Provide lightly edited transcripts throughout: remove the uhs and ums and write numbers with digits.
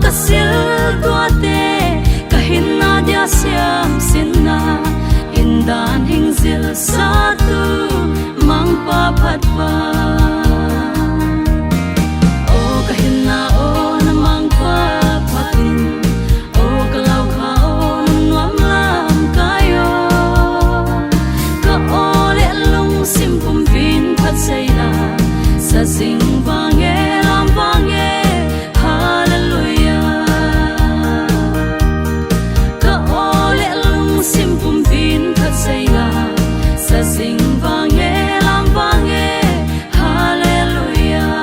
ka sil tua te ka hin na dia siam sin na in dan hing zil sa tu mang pa phat pa o ka hin na o na mang pa phatin o ka lau kha o nuam lam kayo ka o le lung sim pum vin phat sei la sa sing vange lam vange hallelujah ka o le lung sim pum vin phat sei la sa sing vange lam vange hallelujah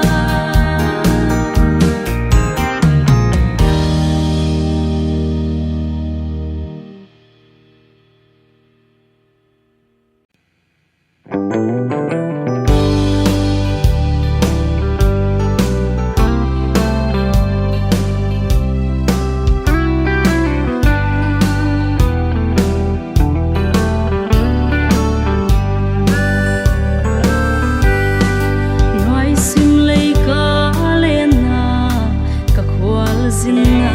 nói sim lấy cả lên na cả khoal zin na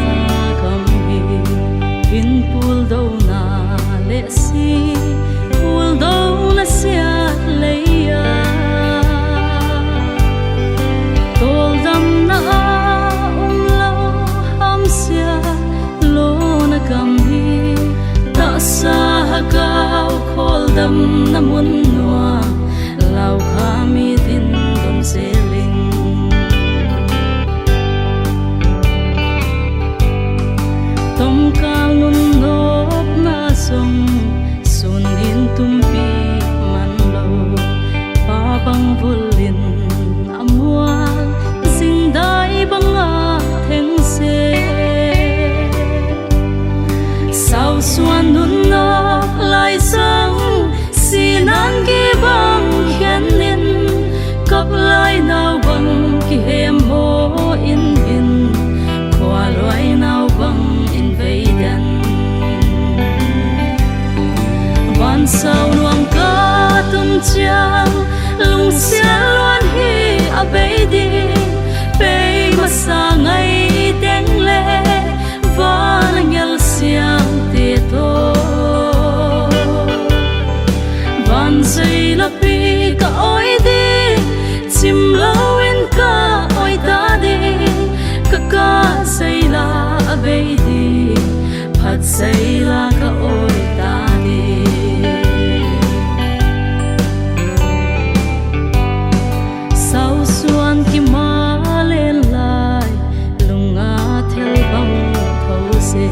kam hi in pul do na le si pul do na sia leya tol dam na lo ham sia lo na kam hi ta sa ha kau khol dam na mun nuwa lau kha mi tin dom seling tom kal nun nop na song sun in tum pi man lo pa bang vulin amwal sing dai bang a theng se sao suan nun nop lai sang sinan gi bang hian nin kap lai nau bang ki hem mo in in khwa loi nau bang in veidan van sau nuam ka tum chiang lung sia loan hi a bei di pe ma sa ngai teng le van ngel siang te to van sei la pi ka oi di chim lo in ka oi ta di ka sei la a bei di phat sei la ka oi ta di sau suan ki ma len lai lunga thel bang thau se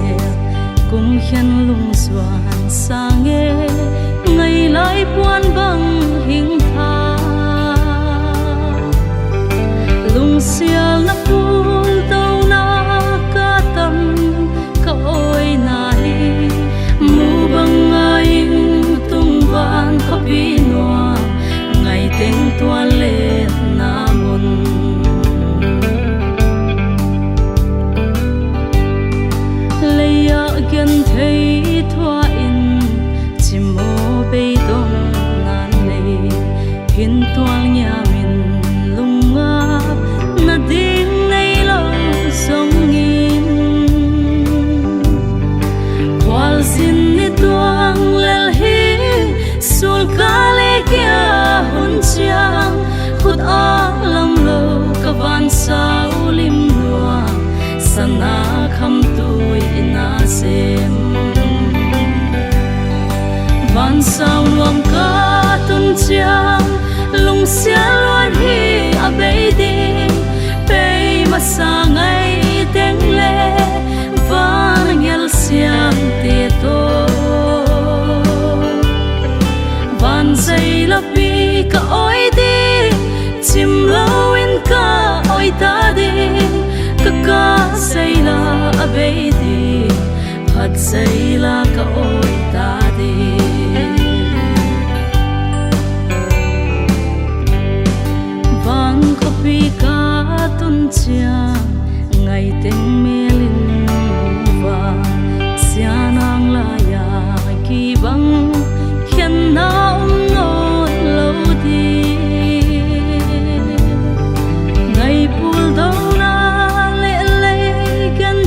kum hian lung suan sange ngai lai puan bang hing tha lung sial na pul do na ka tam ka oi na hi mu bang ai tung van kha pi noa ngai teng tua le na mun leya gen thei thua in chimo be dong nan le hin tual nya min lunga na ding nei lo song in kwal sin ni tuang lel hi sul ka le kya hun chiang khut a lam lo ka van sau lim nuwa sana kham tui ina sem van sau nuam ka tun chiang lung sia loan hi a bei di pe ma sa ngai teng le van ngel siam te to van sei la pi ka oi di chim lo in ka oi ta di ka sei la a bei di phat sei la ka oi ta di van ko pi ka tun chia ngày teng melin va sianang la ya ki bang hian na no lo di ngày pul do na le le kan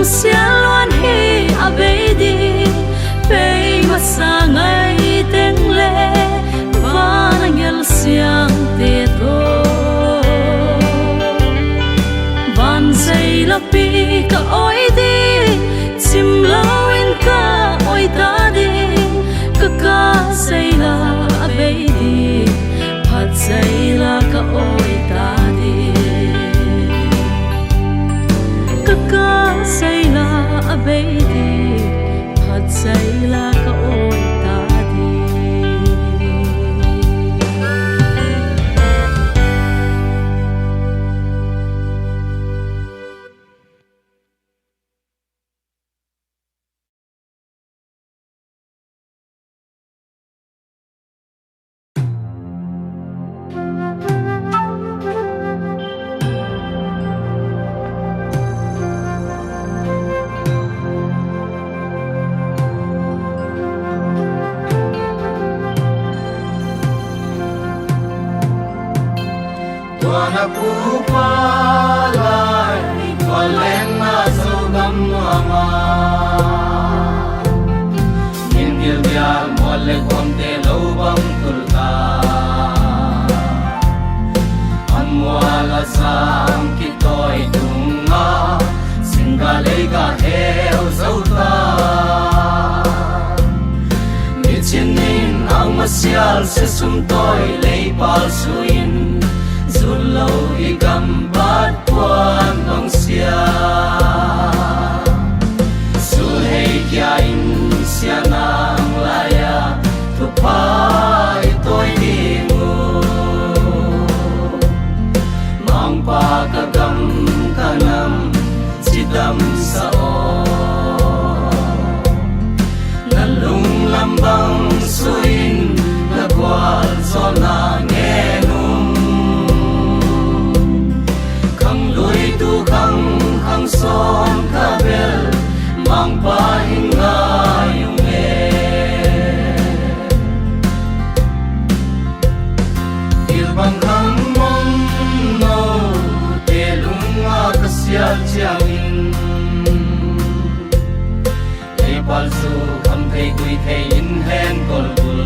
sia loan hi a be di pe ma sa ngai teng le va na ngel siang te to van sei la pi ka oi di sim lo in ka oi ta di ka sei la a be di phat sei la ka oi ta di ka sei la a be di phat sei la ka oi ta di Tuana kupalai Walen na sogam mama Ningil bial mole konte lobang tulta Amwala sam kitoy tunga Singalay ka heo sauta Nichinin ang masyal sa sumtoy Leipal suin Zulo ikambat puan bang siya Sulhey kiain siya nang laya Tupa ito'y di mo Mang pagkagam kanam sidam sao Nalung lambang suin Nagwal so nangenum Kang son kabel mang pahinga yung ilbang kang mono telunga kasyat siangin ay palsu kam thay kui thay in hen kolbul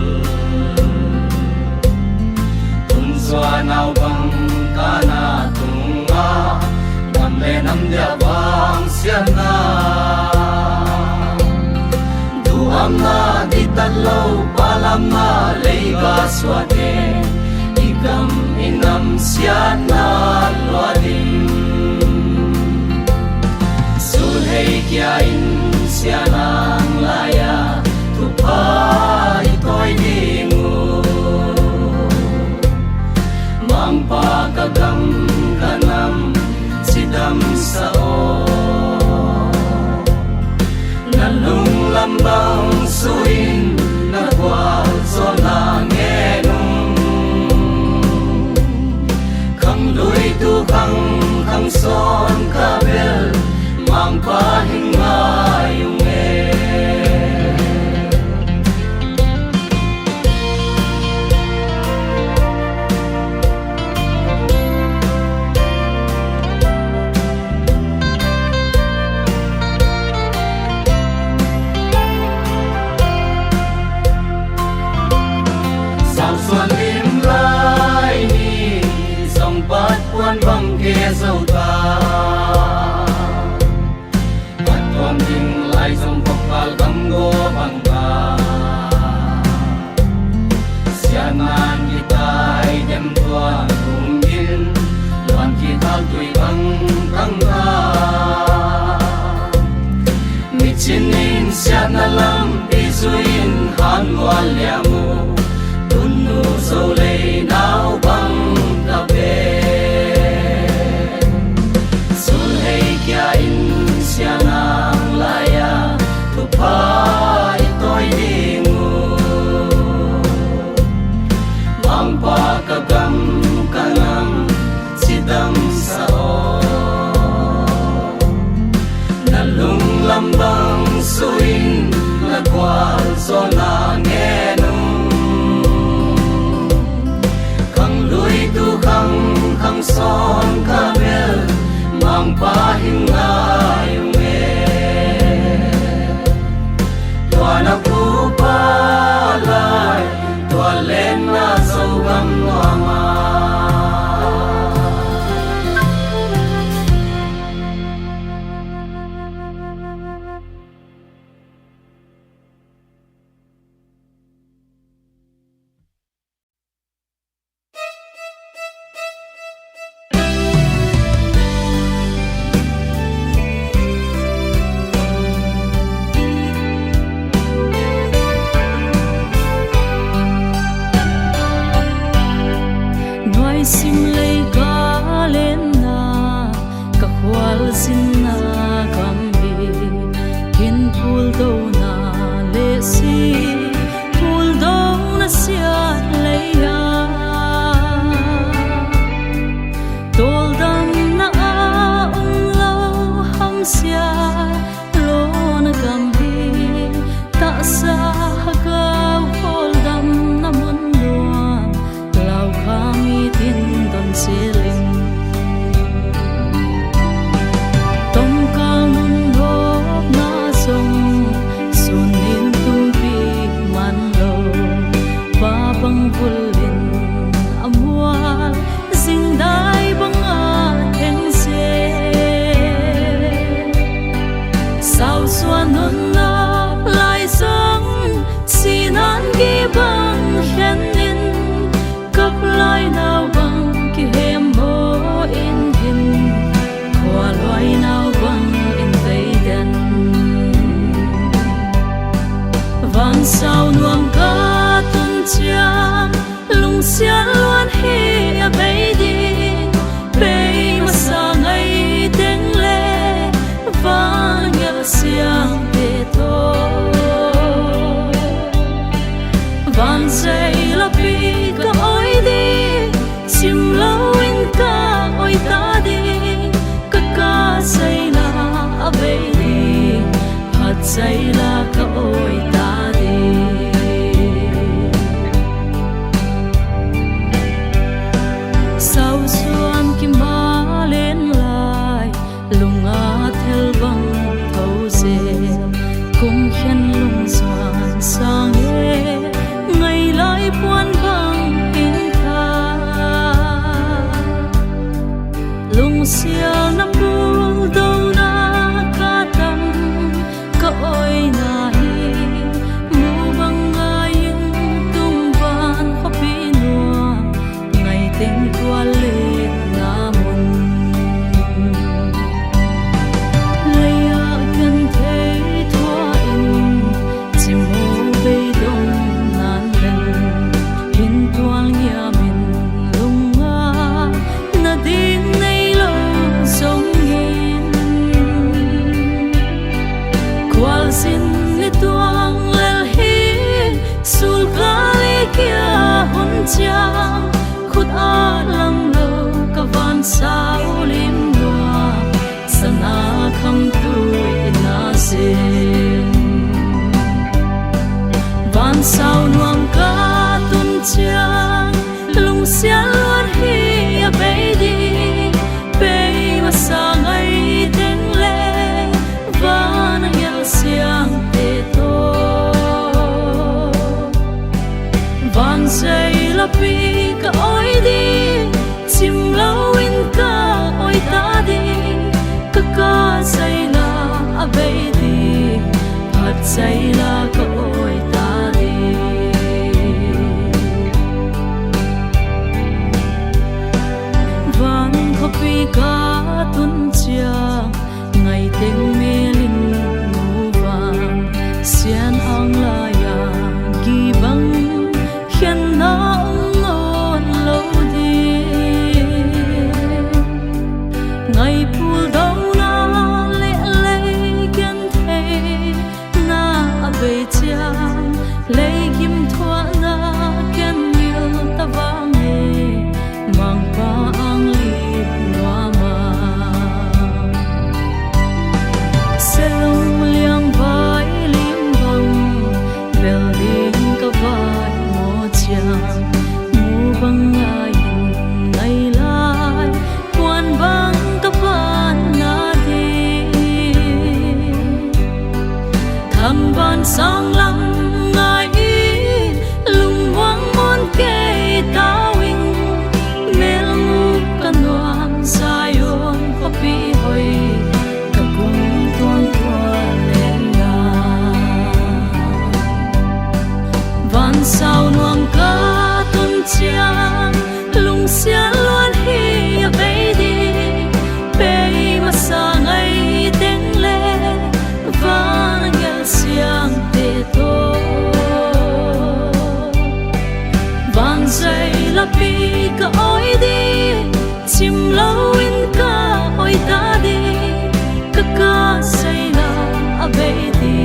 tunswa naw bang kana tunga Nam dia bang siana Duam na di talo palam na leiga swate Ikam inam siana luadim Sulhey kiain siana laya Tupa ito'y dingo Mang pagkagam kanam sidam sao Nalung lambang suin Nagwal so nangenung Kang luy tu kang son kabel Mang pahinga yung Xuân lim lai ni dòng bát quan băng kia dâu ta bắt con tình lại dòng phọc vào băng ngô băng ta sianan kita đem tuan cùng yên loan kita tuổi băng băng ta michinin sianalam bisuin han mual liamu Tunu sole nao bang kape Sulhey kiain siya nang laya Tupa ito'y dingo Mang pagkagam kanam sidam sao Nalung lambang suin Nagwal so nangenum va bang vulin amwal zing dai bang a theng se sao xuân non na lai sang sinan ki bang hen in kap lai nào bang ki hem mo in hin kwa loi nào bang in vei den van sao nuam ka tun chiang lung xian luan hi a bei di bei ma sa ngai teng le van yal siang te to van say la pi ka oi di sim lo in ka oi ta di ka say la a bei di phat say la ka oi ta di sao xuân kim ma lên lại lunga theo băng thâu dê cùng khen lung xoan sang nghe ngày lại buồn băng in tha lung xiao nằm buông đâu na ca tâm ca oi na hi mu băng ai tung van khó bị nua ngày tình qua lệ na mun lấy a cần thế thoa in chim hồ bay đông nan lần hin toan nhà mình lung a na din nay lâu sống hin qual sin li tuang lel hi sul kali kia hun chang khut a lam lo ka van sao lim noa sana kham tu na sin van sao nuam ka tun chiang lung xian luan hi a bei di bei ma sa ngai teng le van yal siang te to van say la pi ka oi di sim lo in ka oi ta di ka say la a bei di phat say la ka oi ta di van ko pi ka tun chia ngày teng me lin mu van sian ang la ya gi bang khen na ngon lo di ngày phul đâu na lệ lệ kian thế na a bei chiang lệ kim thoa na kian mil ta vang e mang pa ang lip noa ma selong liang vai lim bang bel ding ka vai mo chiang mu bang ai ngày lai quan bang ka van na di tham van sang lam ngai lung wang mon ke tao in mel mu ka nuam sayon ko pi hoi ka kung tuan kwa len na van sao nuam ka tun chiang lung xian luan hi a bei di bei ma sa ngai teng le van yal siang te to van say la pi ka oi di chim lo in ka oi ta di ka say la a bei di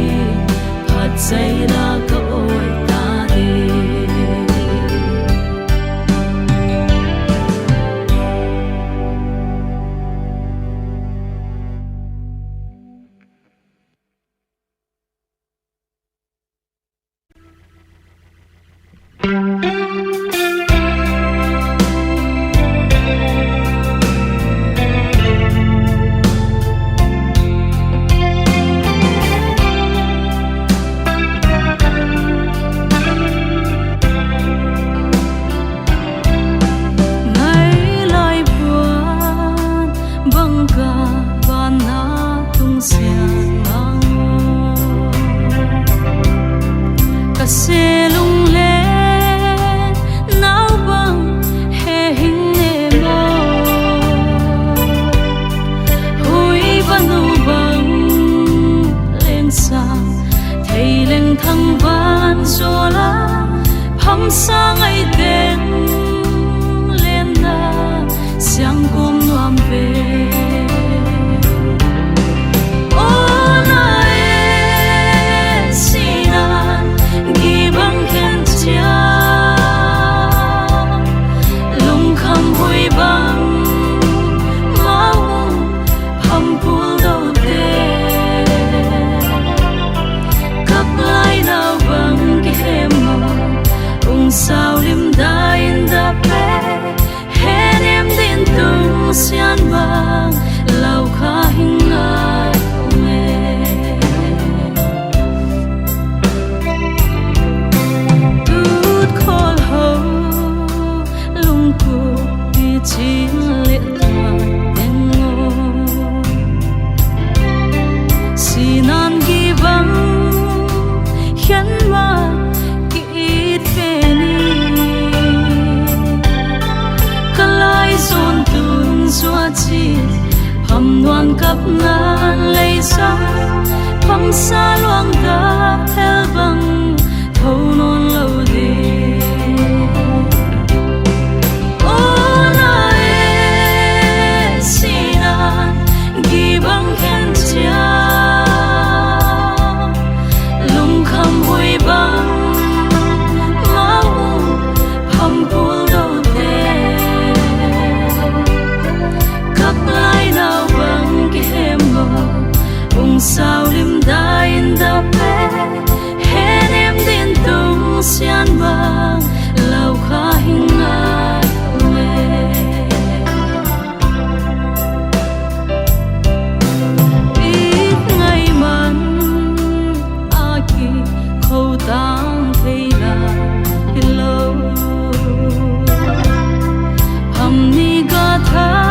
phat say la ka oi ta di phăng xa ngày đêm lên na sáng cùng loam về sao lim dain da pe hen em din tung sian bang lau kha hing ai me tut khol ho lung ku bi chin le twa en ngo sinan gi bang hian ma xóa chi hầm loan cặp nan lấy sang phăng xa loang đã theo bằng thâu non lâu đi ô na e sinan ghi bằng khen chia lung kham hui bằng mau hầm buồn sao lim dain da pe hen em din tung sian bang lau kha hing ai me ít ngày man a ki khâu tang thei la lâu hầm ni ga tha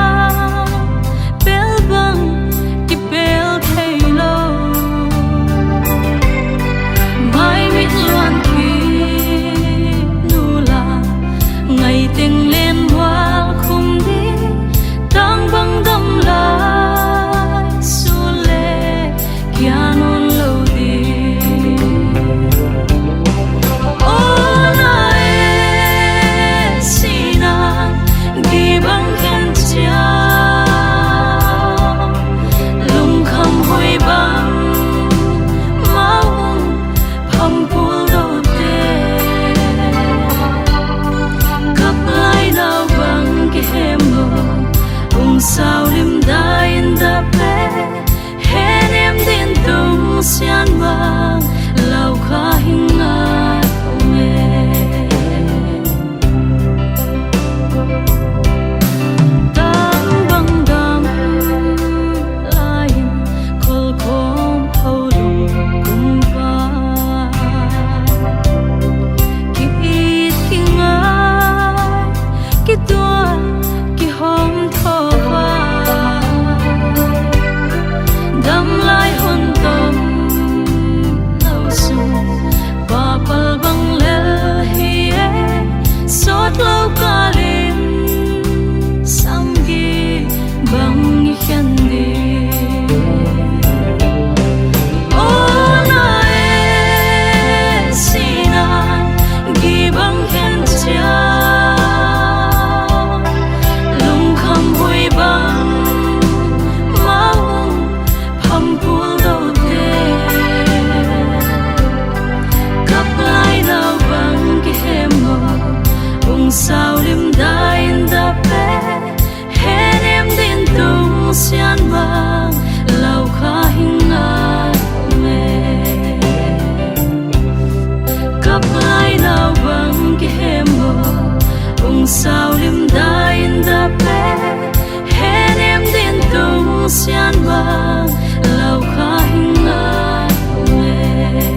tình lên hoa không đi tăng băng đâm lại xuân lệ kia non lâu đi ô na e sinan ghi băng khen chia lung kham hui băng mau phăng phul đầu sao lim dain da pe hen em din tung sian bang lau kha hing ai me tang bang dam lain khol khom hau lung kum pa ki it ki ngai ki tua ki hom đâm lai hôn tâm lâu sung và pal băng lê hi e sốt lâu cả lim sang gi băng khen đi ô na e sinan gi băng khen chia lung kham hui băng sao lim dain da pe hen em din tung sian bang lau kha hing ai me kap lai nào bang ki hem mo sao lim dain da pe hen em din tung sian bang lau kha hing ai me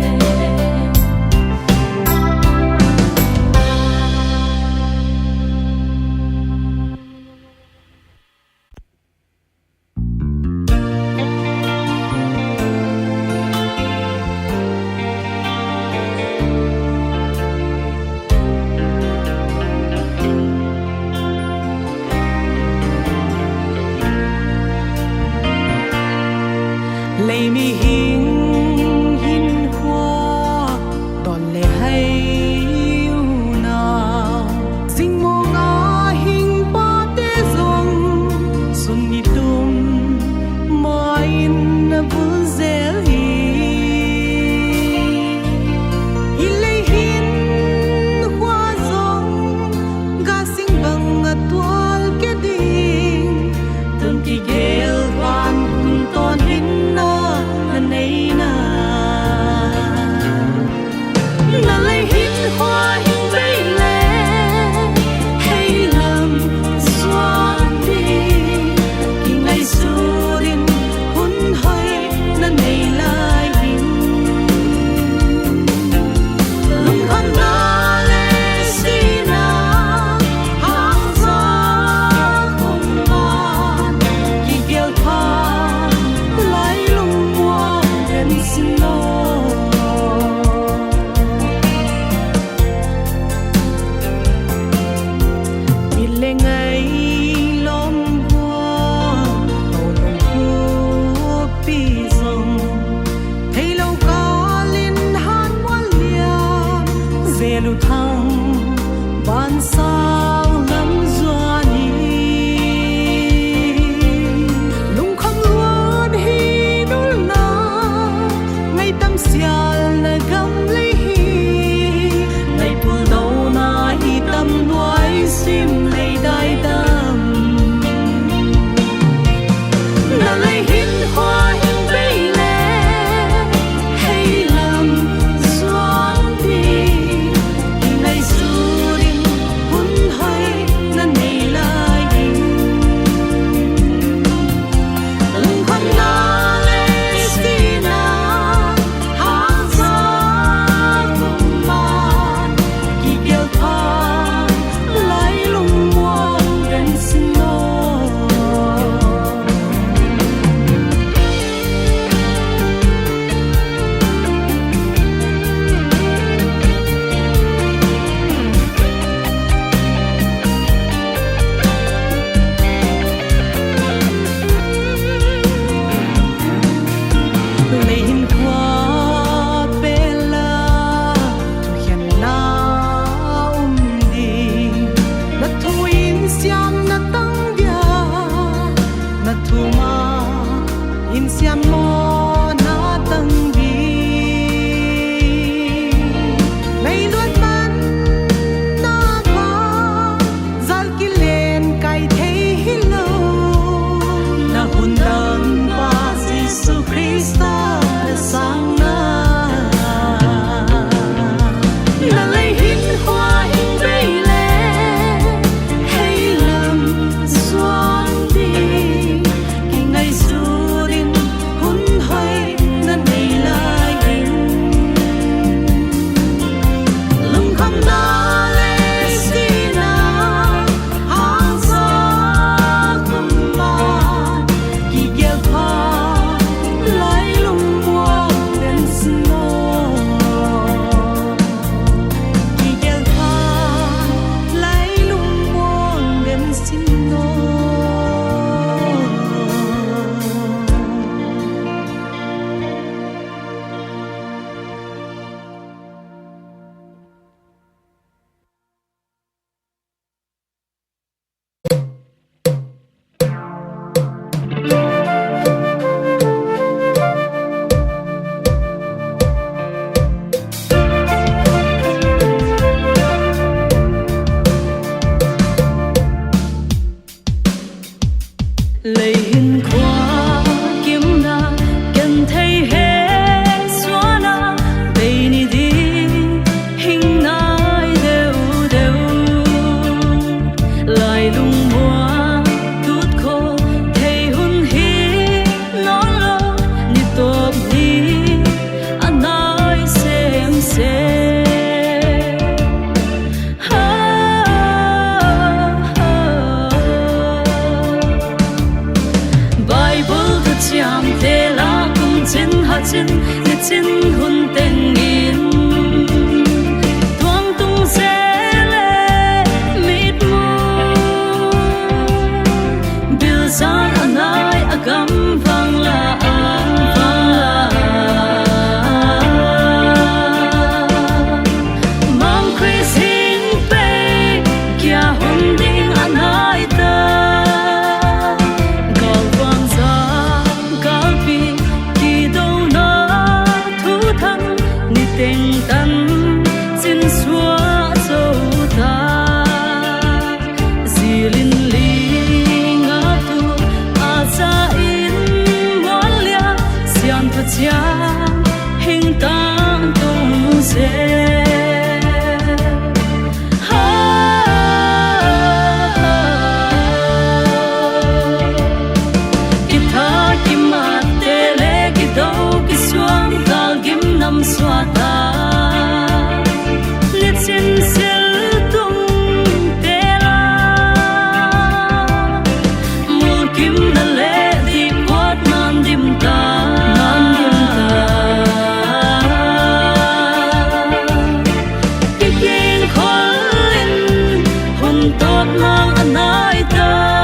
lấy mi hin hoa đòn lệ hay yêu xin hun tên nghìn thoáng tung xe lệ mịt mù biểu giá anh ai agam vang la mang Chris hin pe kia hun ding anh ai ta gal vang za gal pi ki đâu na thu thăng ni tên tan xin xóa dấu ta zilin li ngã tu a za in muan lia sian thật cha hình tang tung se xóa ta liệt xin sil tung tê la mùa kim na lệ đi quát nan dim ta cái kinh khói hồn tốt mang anh ai ta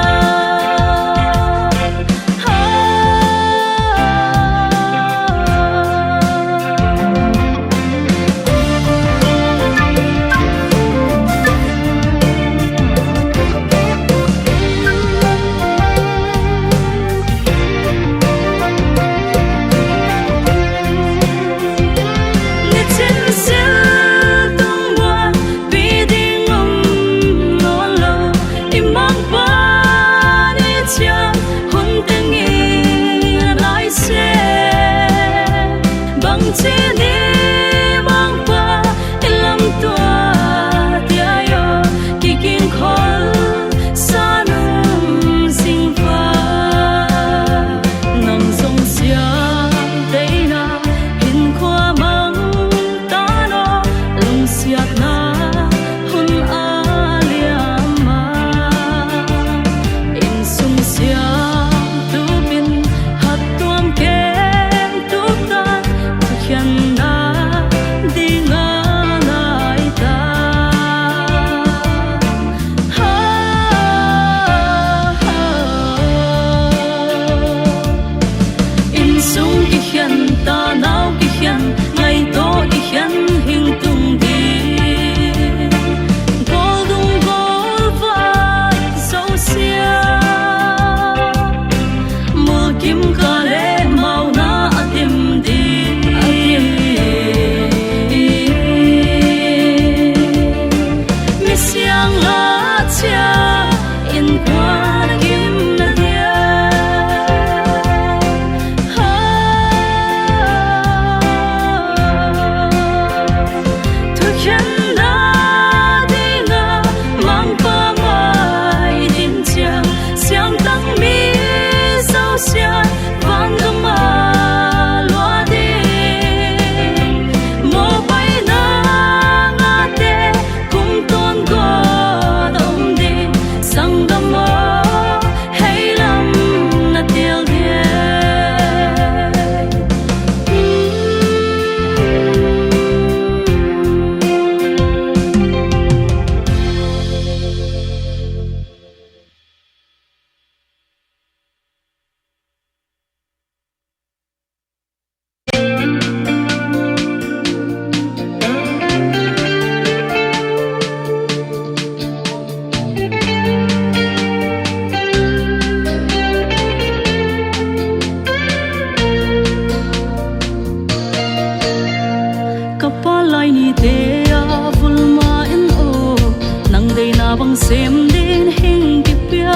bang sem din hing ki pia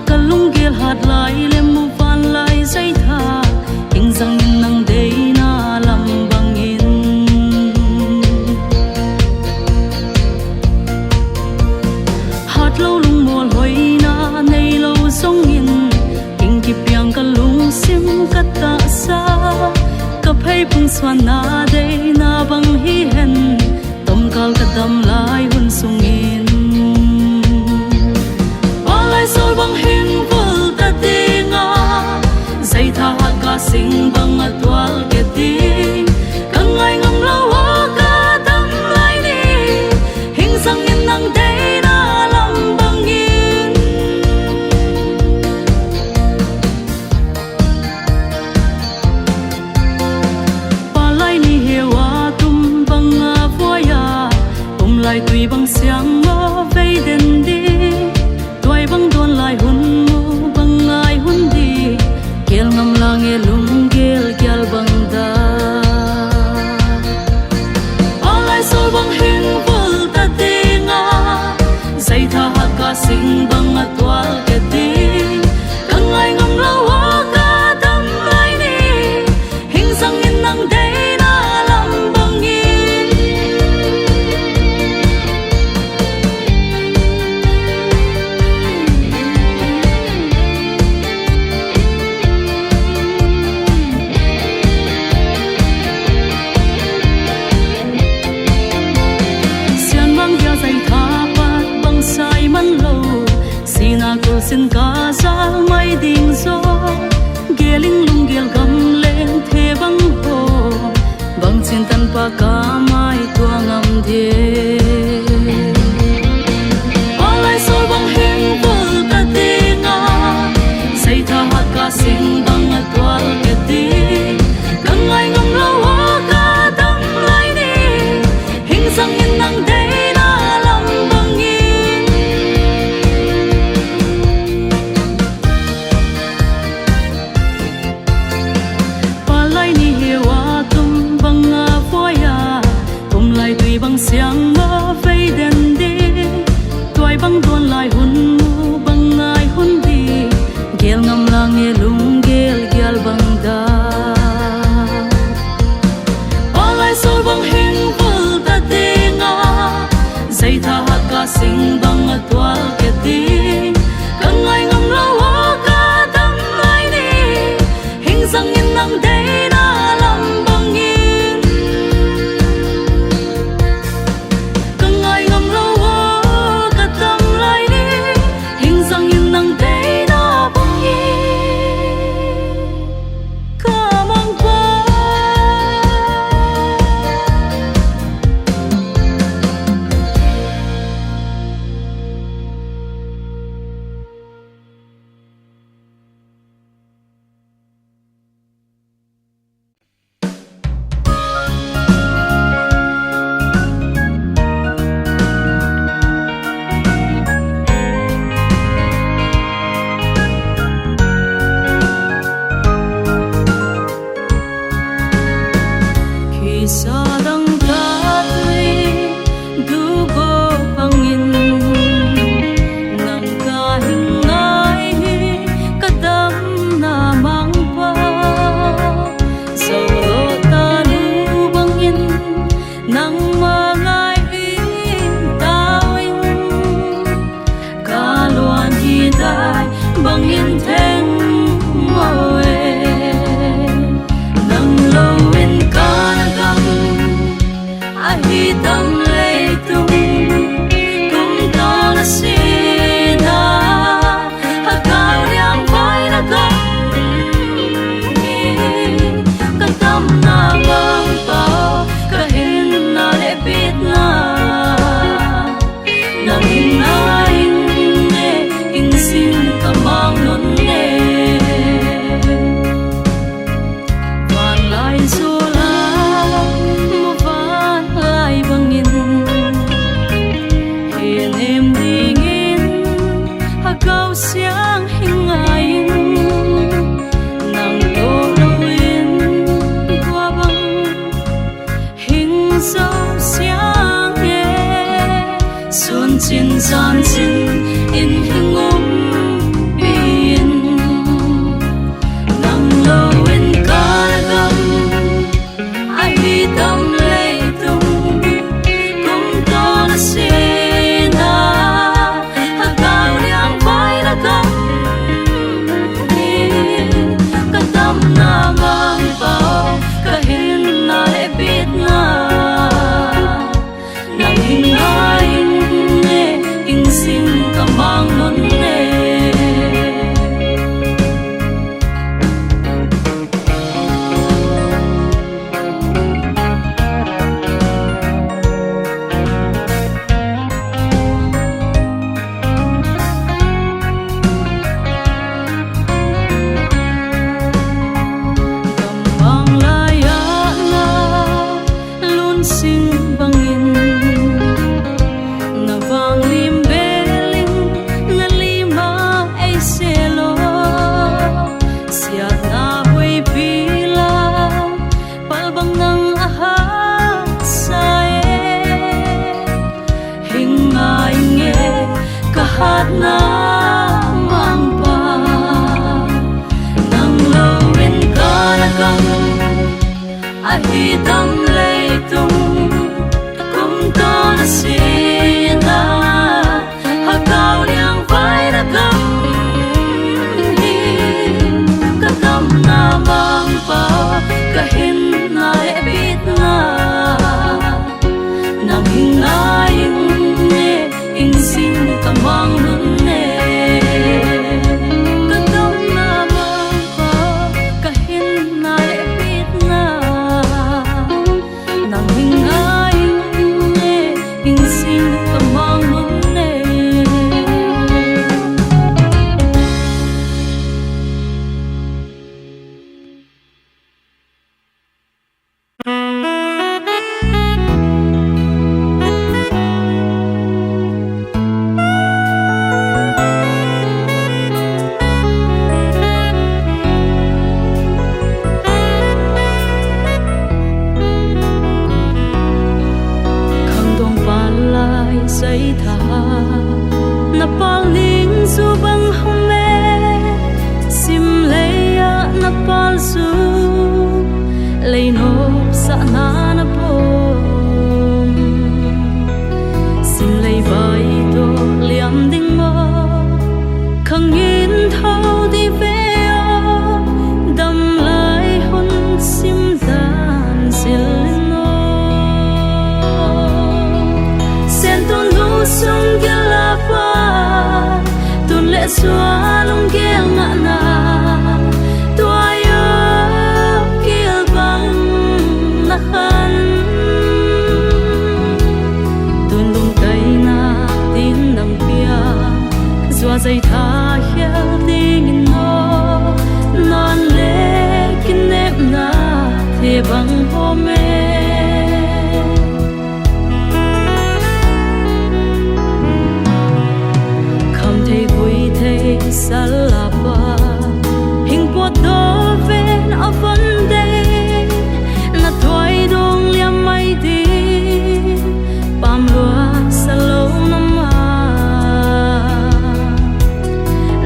kalung gel hat lai le mu van lai zai tha ing zang nang dei na lam bang in hat lo lung mol hoi na nei lo song in ing ki piang kalung sim kata sa ka phai phung swan na dei na bang hi hen tom kal ka dam lai hun sung in sol bang hin vul ta dinga zai tha ka sing bang atwal ke ti sinh bằng tual ke ti ka ngai ngam lawa ka dam lai ni hing sang in nang dei na lam bangin sian mang ya zai tha pat bang sai man lo sina ko sin ka za mai ding zo geling lung gel gam leng the bang ho bang chin tan pa ka mai tua ngam the alai sol bang heng bul ta tinga sai tha hat ka sing bang atwal ke ti kang ngai ngam lawa ka dam lai ni hing sang in nang dei na lam bangin palai ni hewa tum banga foya tum lai tui bang siang ma vei den de tuai bang don lai hun mu bang ngai hun di gel ngam lang e lung gel gel bang da palai sol bang heng bul ta tinga zai tha hat ka sing bang atwal ke ti ka ngai ngam lawa ka dam lai ni hing sang in nang dei na lam bangin ka ngai ngam lawa ka dam lai ni hing sang in nang dei na bangin ka mang pa khi sa dang ta tui du go pangin nang ka hing ngai ka dam na mang pa so lo ta lu bangin nang ma ngai in tawin ka luan hi dai bangin theng moe nang lo in ka gam a hi dam le tum kum ta na sina ha ka liang vai na gam ka tam na mang pa ka hin na le bit na nang in na in ne in sin ka mang non ne van lai su la mo van lai bangin hiền em ding in ha cao siang hing ain nang to lo in qua bang hing sao siang ye sun chin san chin in hing bin nang lo in ka gam ai hi dam le tum kum to na sina ha ka liang vai na gam ka dam na mang pa ka hin na le bit na nang in ai ne in sin ka mang non ne bang lai na lun sing bangin na vang lim beling na lima hát na mang pa nang lawin ka na kang ahitam leitung kum to na sina hakaw liang vai na kam hi kakam na mang pa kahin na ebit na nang hingayin ne ingsin kamang nun ne kakam na mang pa kahin na ebit na nang hingayin ne ingsin kamang nun ne khang dong palai say tha na paling su bang home sim leya na pal su lei nop sa na na pom sim lei vai to liam ding mo khang yin thau di ve dam lai hun sim dan sil no sen ton lu sung gel la pa tun le xóa lung gel ngã na tua yo gel bang na khan tun lung tay na tin nang pia zua dây tha hiel ding no non le kin nep na the bang ho me không thấy vui thấy salapa hình po do ven ở vấn đề na thoại dong liam mai đi pam lua sa lâu năm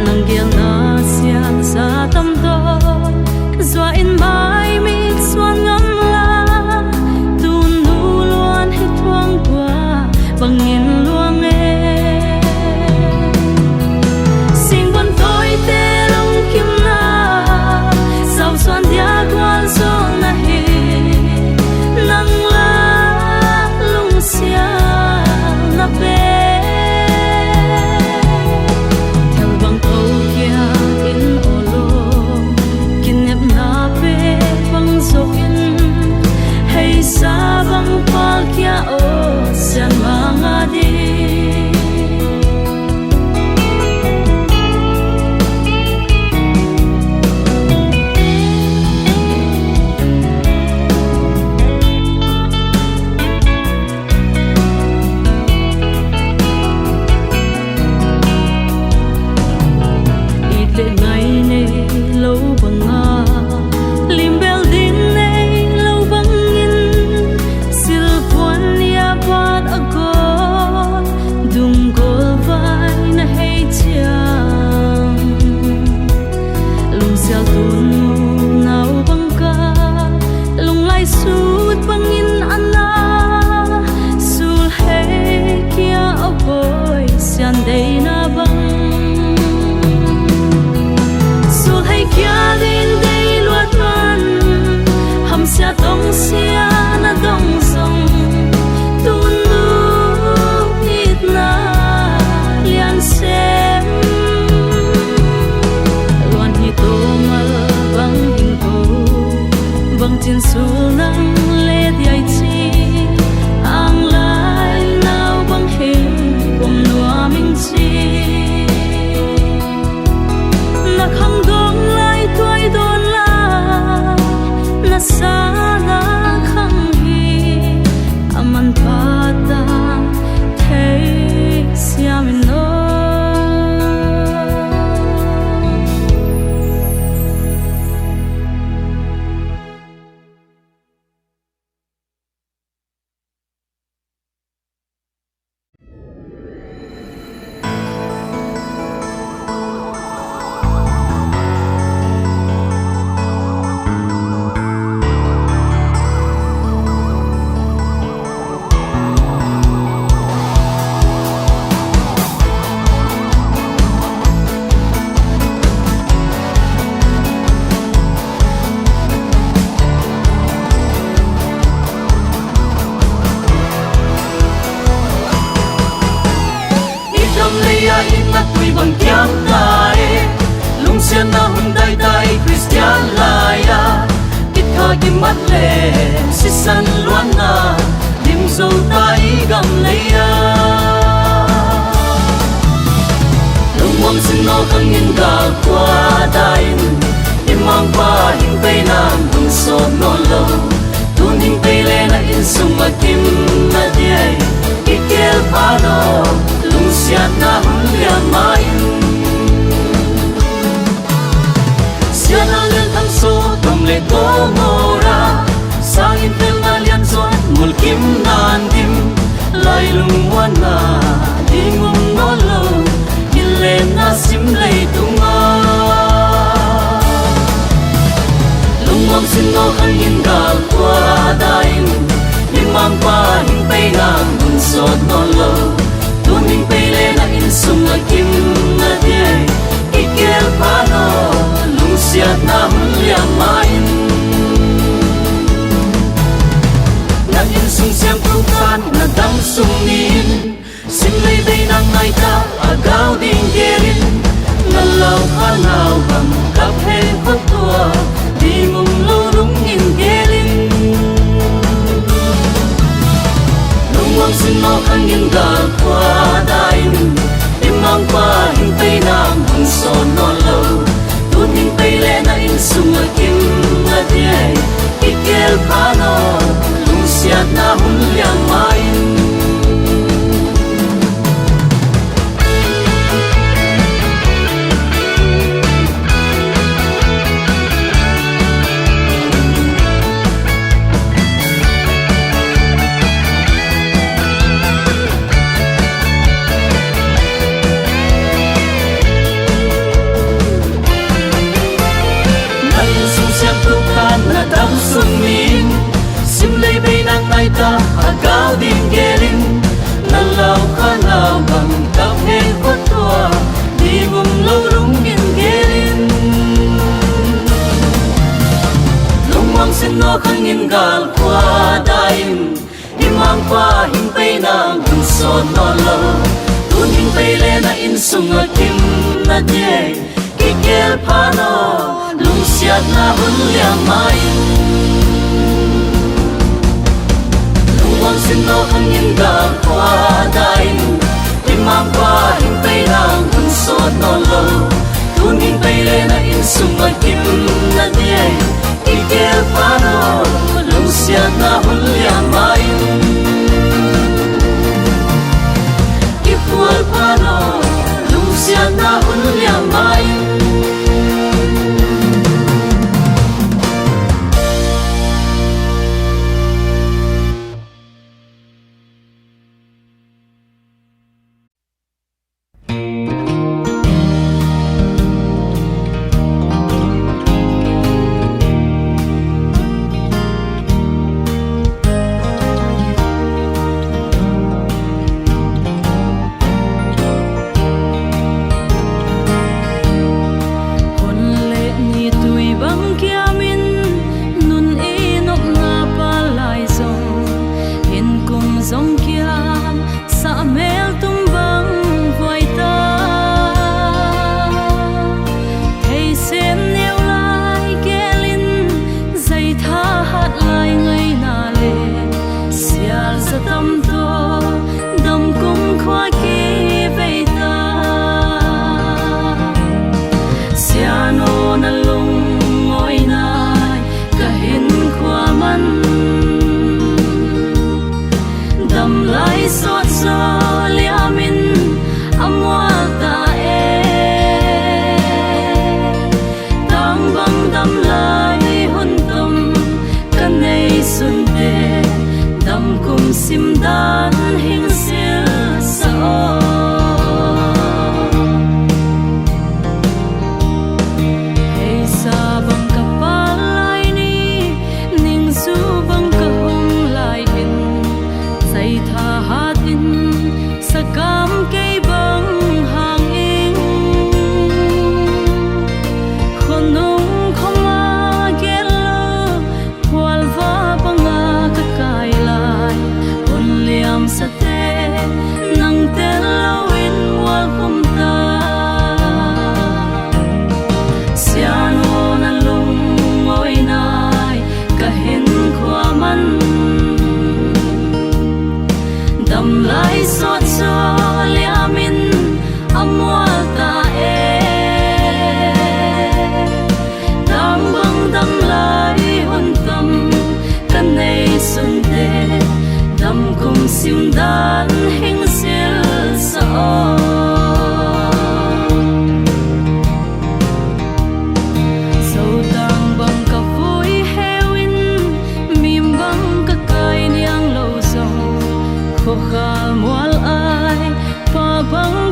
nang gel na sian sa tâm do zua in mai mi xuan ngam la tu nu luan hay thoáng qua bằng nhìn luang sinh vẫn tôi tê long kim na sao xoan dia quan so na hi nang la lung sia na pe theo bang thâu kia in olo kin nep na pe bang zo in hay sa bang pal kia o sian manga di ít ngày này lâu bằng nga lim bel din này lâu bằng in sil puan ya bat ago dung gol vai na hay chiang lung xiao tun nu nau bằng ka lung lai sut bằng in ana sul hay kia ở boy sian day na bang sul hay kia din day luat man ham sia tong sia na dong song tun nu nit na lian sem luan hi to mal bang hing ko bang chin sul nang le diai chi ang lai nau bang hing bom nua minh chi na khang dong lai tuai don la na sa na khang hi aman pa ta thấy sia min no gam lấy ai na tui bằng kiang tai lung xian na hun dai dai Christian laya kit kha ki mat le si san luan na lim zo tai gam lấy mong xin nó khăng in ga qua đại im mang qua hình tây nam hùng sốt nó lâu tuôn hình tây lên na in sung mà kim na điai ikel pa nó lung xiat na hun liam mai xiat na lên thang số tom le to mora sang in tel na lian zon mul kim nan dim lai lung wan na dingum nó lâu lên na sim lei tunga lung mong xin nó khăn in ga qua dain lim mang pa hình tây nam hùng sốt nó lâu tuôn hình tây lên na in sung na kim na điai ikel pa nó lung xiat na hun liam mai na in sung xem tu kan na dam sung nin sim lei dei nang nai ta agao ding gerin na lau kha nào bằng cặp he khuất tua đi mùng lâu đúng in gerin lung mong xin nó khăng in ga qua đại im mang qua hình tây nam hùng sốt nó lâu tuôn hình tây lên na in sung ở kim na điai ikel pa nó lung xiat na hun liang mai na dam sung min sim lei bei nang nai ta agao ding gerin na lau kha nào bằng cặp he khuất tua đi mùng lâu lung in gerin lung mong xin nó khăng in gal qua dain đi mang qua hình tây nam hùng sốt nó lâu tuôn hình tây lên na in sung ở kim na điai ikel pa nó lung xiat na hun liam mai lung mong xin nó khăng in ga qua dain im mang qua hình tây nam hùng sốt nó lâu tuôn hình tây lên na in sung ở kim na điai ikel pa nó lung xiat na hun liam mai ipual pa nó lung xiat na hun liam mai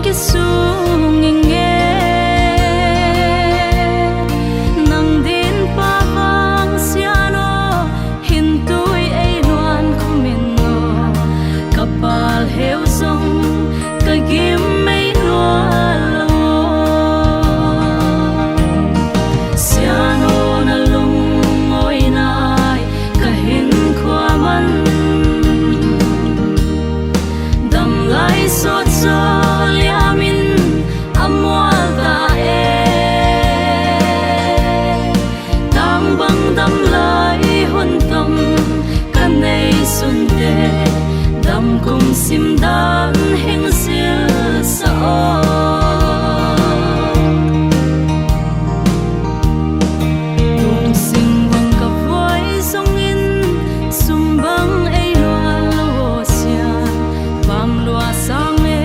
cái sung nghe nang din pa vang siano hin tui ai loan khumin no kapal heu song ka gim mai loan lo siano na lung ngoi nai ka hin khwa man dam lai so cho liamin amwal ta tang bang dam lai hun tam kan nei sun de dam kum sim dan heng sil sa tung sing bang ka voi song in sum bang ai loa lo sia pam loa sang e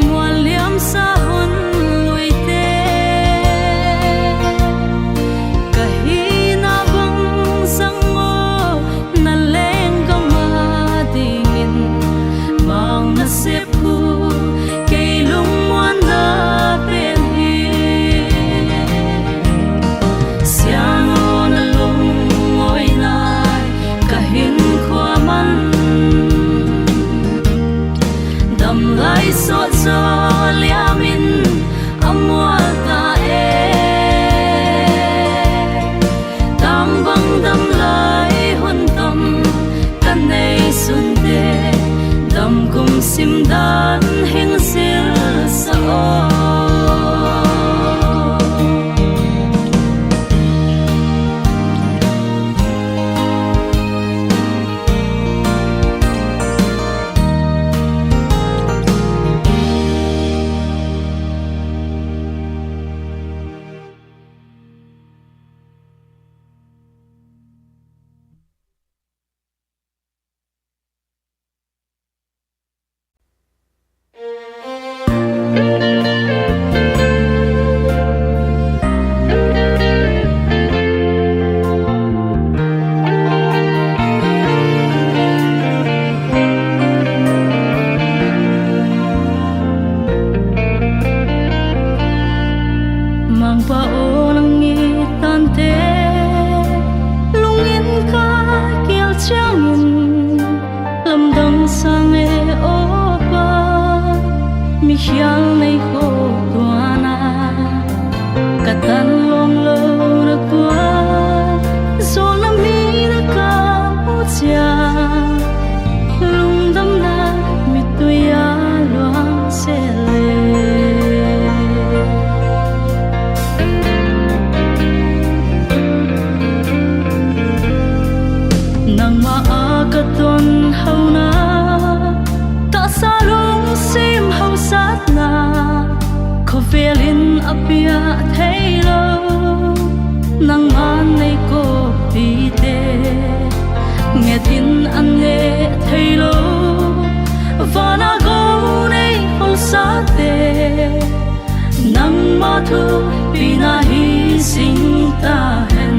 mual liam sa hun lui te kahina bang sang mo na leng ka ma dingin mang na sep ku kay lung muan na pen hi siano na lung ngoi nai kahin khwa man dam lai so cho liamin amwal ta tang bang dam lai hun tam kan nei sun de dam kum sim dan heng sil sa mang pa o nang ngi tan te lungin ka kial changin lam dang sang e o pa mi hial nei ho tuana katan long lo na kwa zo na mi na ka u cha lung dam na mi tu ya loang se le nang maakaton hau na ta sa lung sim hau sat na ko velin apia thailo nang man nei ko pi te nghe tin an nghe thailo vana go nei hau sat te nang ma thu pina hi sing ta hen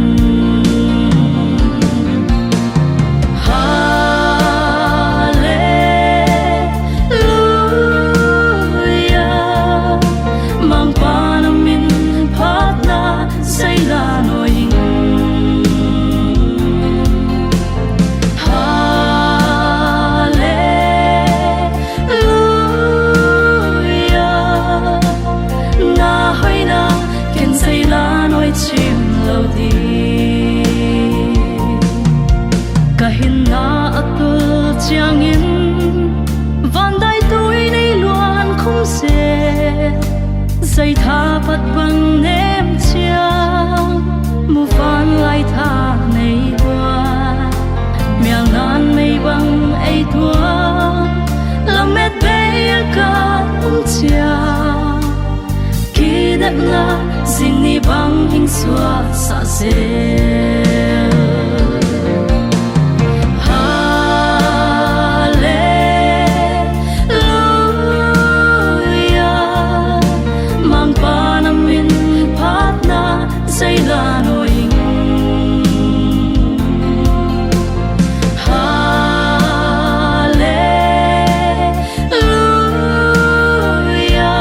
kahin na atul chiang in van dai tui nei luan khum se zai tha pat bang nem chiang mu van lai tha nei wa miang nan mei bang ai tua la met be ka chia ki dat na sing ni bang hing sua sa se Hallelujah.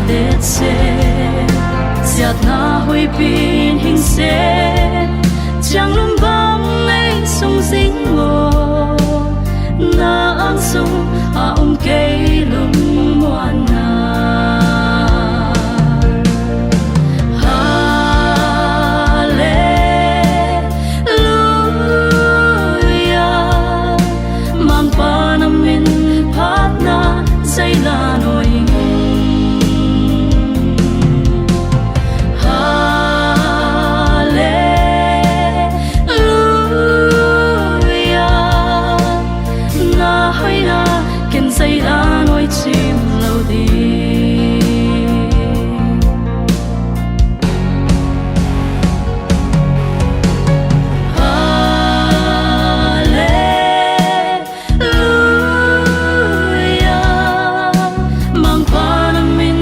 đẹp xe giặt na hôi pin hình xe chẳng lum bóng ấy sông dính ngô na ang sông cây lum muan na Hallelujah mang pa namin pat na say la noi say đã nói chim lâu đi Hallelujah mang pa namin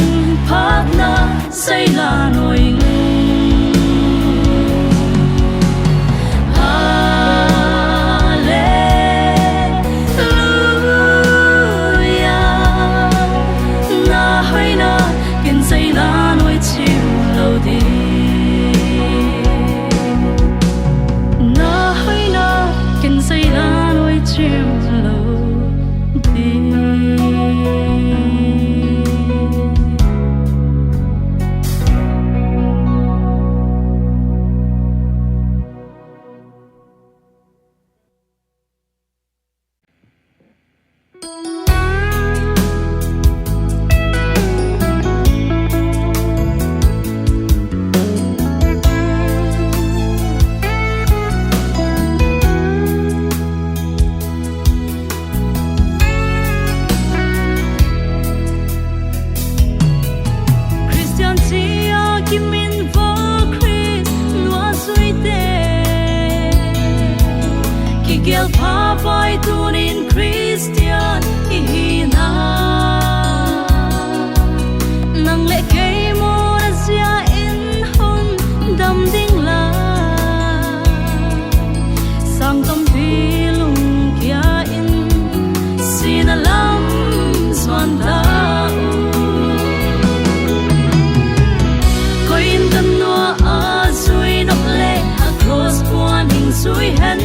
pat na say là nỗi say lá nói chiều lâu đi na hơi na kinh say lá nói chiều lâu đi Gel pa vai tunin Christian ihina nang le kay mo na siya in hon dam ding la sang tam pilung kya in sinalam swan dao ko in tan no a sui nok le across puan hing sui hen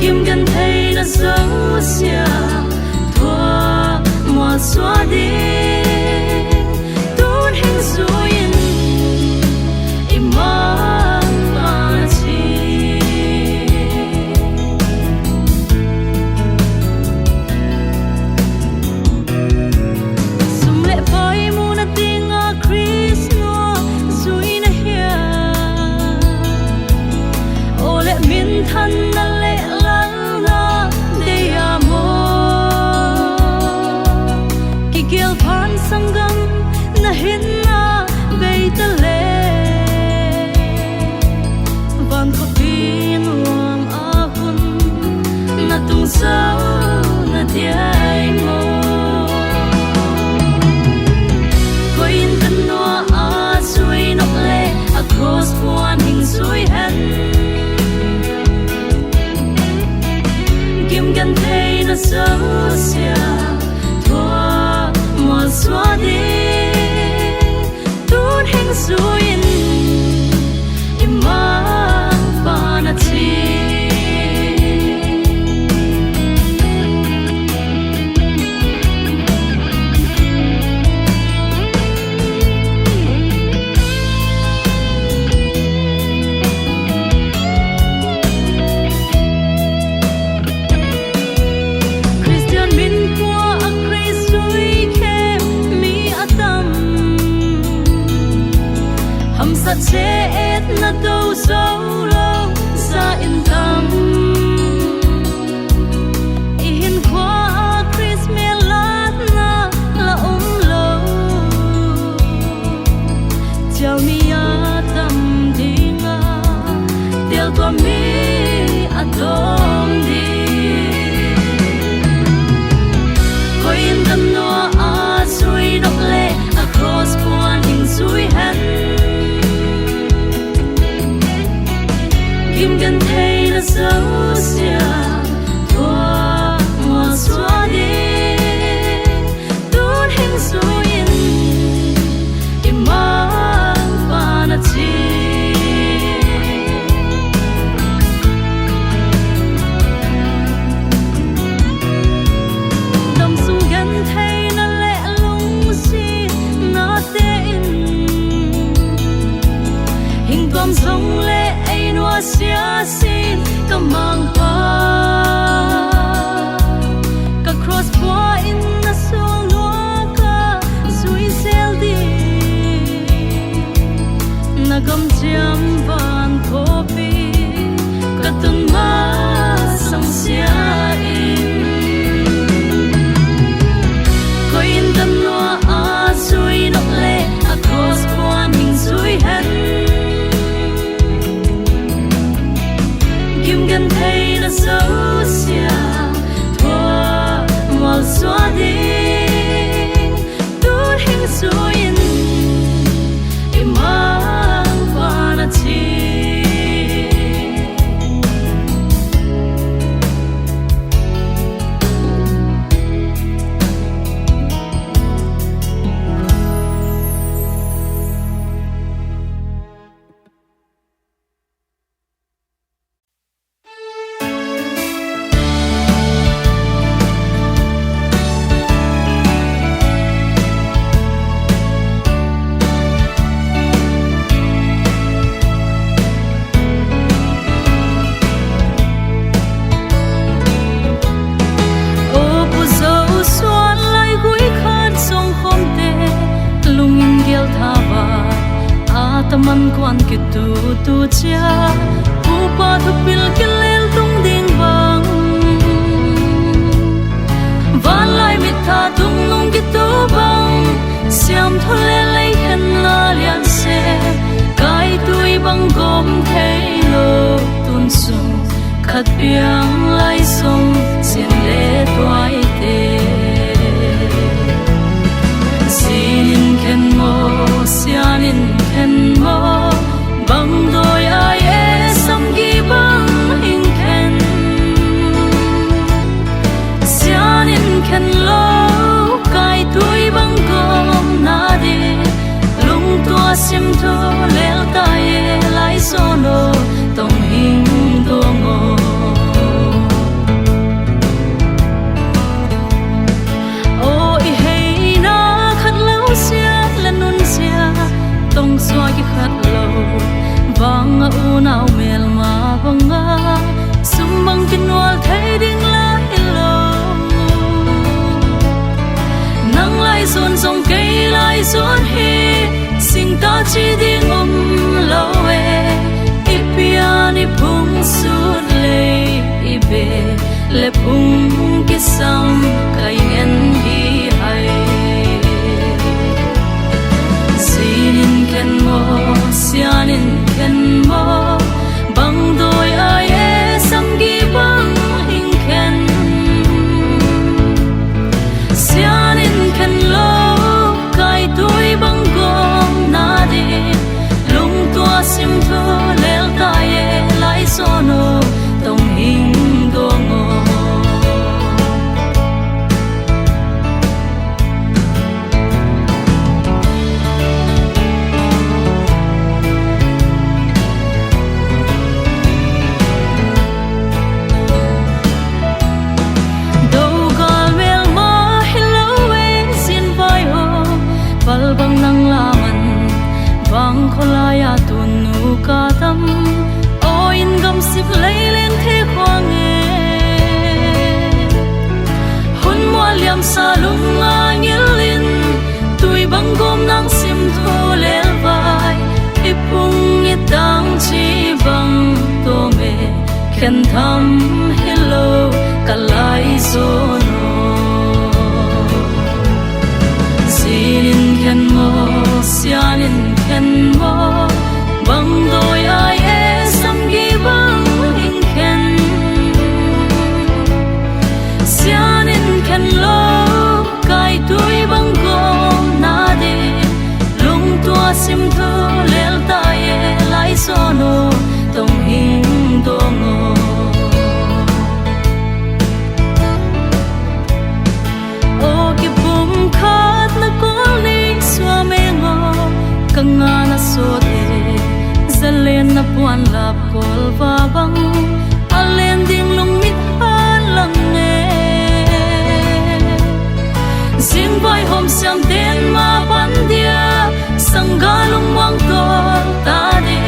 kim gần thấy đã xấu xia thua mùa xóa đi tốt hình duyên im mang mà chi sum lệ phai mu na tiếng a Chris no duyên na hia ô lệ min thân na lệ kiel phan sangam na hin na bei ta le van ko pin wang a hun na tung sao na tiai mo ko in tan no a sui nok le across puan hing sui hen kim gan thei na sao sia mùa xóa đi tốt hình duyên im mang ba na chi Christian min qua a Christ sui hầm sát chế ết na đâu dấu lâu ra yên tâm in qua Chris mê lát na là lâu chào mi a tâm đi nga tiêu tua mi a dom đi có yên tâm no a sui độc lệ across puan hình sui hen kim gần thấy là dấu xia thua mùa xóa đi ngam sông lệ ai noa xia xin cả mang pa cả cross qua in na sông noa cả suy sel đi na gam jam van thopi cả tuần ma sang xia in coi in tâm noa a suy nọc lệ across qua mình suy hen kim gan thấy nó xấu xia thua màu xóa đi tút hình suy in im mang qua na chi man quan ke tu cha upa thu pil ke lel tung ding bang van lai mit tha tung nong ke tu bang siam tho le lai hen la lian se kai tui bang gom thei lo tun sung khat piang lai song sin le toai te sin ken mo sianin ken mo bang đôi ai e sam gi bang hình ken sianin ken lo kai tui bang gom na de lung tua sim tho lel ta e lai solo tong hing do ngo tong xoa ki khat lo wang u nau mel ma wanga sum bang kin wal thei ding la hello nang lai zon zong kai lai zon he sing ta chi ding lo we ipiani phung sut le ibe le phung ki sam kai en hi hai ken mo sianin ken mo bang đôi ai e sam gi bang hình ken sianin ken lo kai tui bang gom na de lung tua sim tho lel ta e lai sono tong hing do ngo bang nang laman bang kholaya tun nu ka tam o in gam sip lei len the khwang e hun mo liam sa lung ngilin tui bang gom nang sim tho lel vai ipung itang chi bang to me khen tham hello kalai so no sinin ken mo sianin ken mo bang đôi ai e sam gi bang hình ken sianin ken lo kai tui bang gom na de lung tua sim tho lel ta e lai sono tong hing do ngo o ki bum khat na ko ni swa me ngo kanga na so de zalen na puan lap kol va bang alen ding lung mit han lang ne zing vai hom sam ten ma pan dia sang ga lung wang ko ta de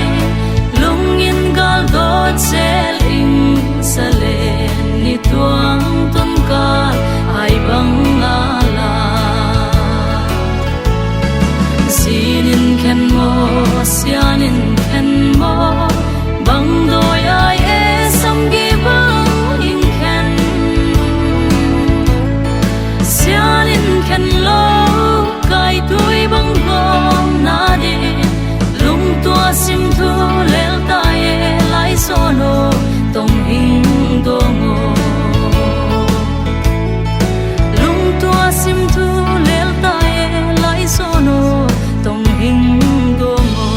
tua sim thu lel ta ye lai sono tong hing dongo lung tua sim thu lel ta ye lai sono tong hing dongo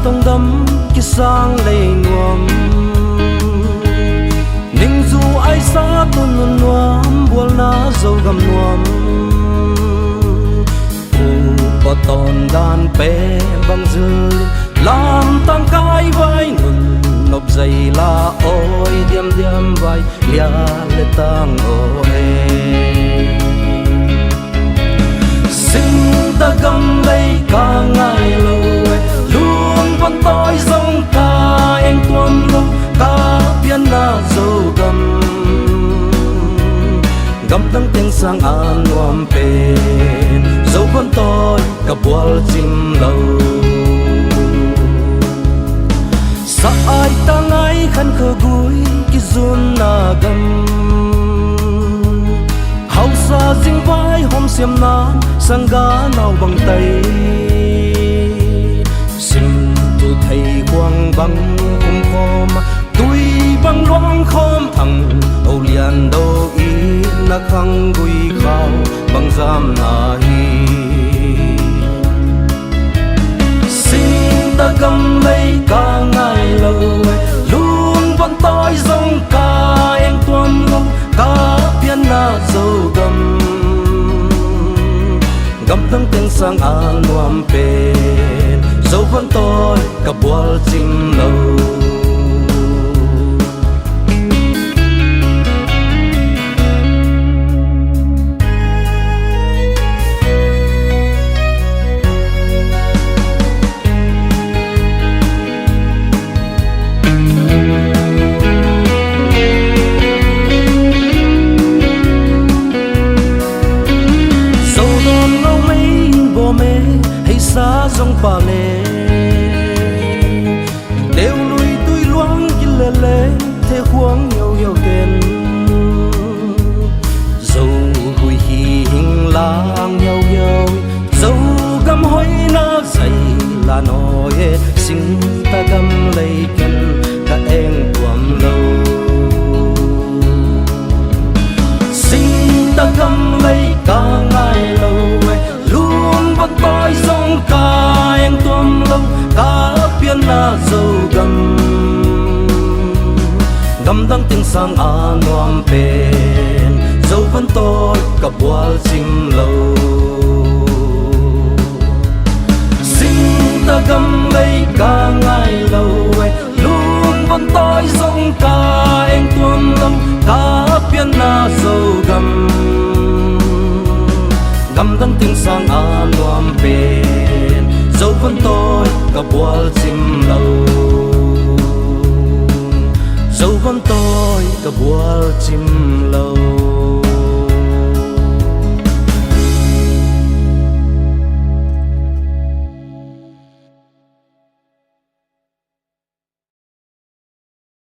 tông đắm cái sang lệ nguom ninh du ai xa tôn luôn nuam buồn na dâu gầm nuam phù bờ tòn đàn pe băng dư làm tăng cái vai ngừng nộp dày la ôi điềm điềm vai lia lệ tăng ôi sinh ta gầm lấy cả ngày lâu luôn vẫn tôi giống ta anh tuôn lúc ta biết na dâu gầm gầm tăng tiếng sang an nuam bên dâu vẫn tôi cả buồn chim lâu sa ai ta ngay khăn khờ gối cái run na gầm hậu sa dinh vai hôm xiêm nán sang gá nào bằng tay xin tôi thầy quang băng cùng khom tôi băng loang khom thằng âu liền đâu ý na khăng gùi khao băng giam na hi xin ta gầm lấy cả ngày lâu luôn vẫn tôi giống cả anh tuôn lúc cả biến na dâu gầm gầm tăng tiếng sang an nuam bên dâu vẫn tôi cả buồn chim lâu xa dòng bà lê đều lùi tôi loáng kia lê lê thế khoáng nhau nhau tên dâu hùi hì hình lang nhau nhau dâu găm hối na dày là nói xin ta găm lấy kencả em quầm lâu xin ta găm lấy cả ngày lâu luôn vẫn tôi giống cả anh tuôn lâu cả biến na dâu gầm gầm đắng tiếng sang an nuam bên dâu vẫn tôi cả buồn chim lâu xin ta gầm lấy cả ngày lâu luôn vẫn tôi giống cả anh tuôn lâu cả biến na dâu gầm gầm đắng tiếng sang an nuam bên dâu vẫn tôi cả buồn chim lâu dâu vẫn tôi cả buồn chim lâu